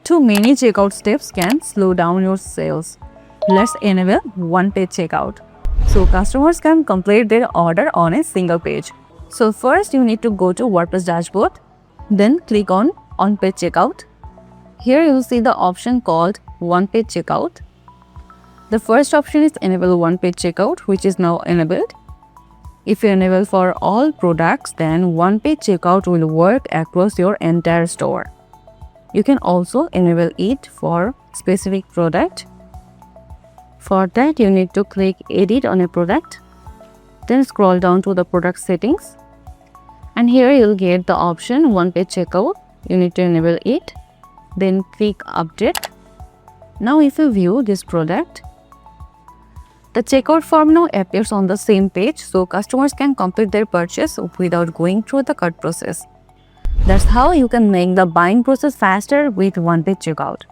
Too many checkout steps can slow down your sales. Let's enable one-page checkout, so customers can complete their order on a single page. So first you need to go to WordPress dashboard, then click on on-page checkout. Here you will see the option called one-page checkout. The first option is enable one-page checkout, which is now enabled. If you enable for all products, then one-page checkout will work across your entire store. You can also enable it for specific product. For that, you need to click edit on a product, then scroll down to the product settings, and here you'll get the option one-page checkout. You need to enable it, then click update. Now if you view this product, the checkout form now appears on the same page, so customers can complete their purchase without going through the cart process. That's how you can make the buying process faster with one-page checkout.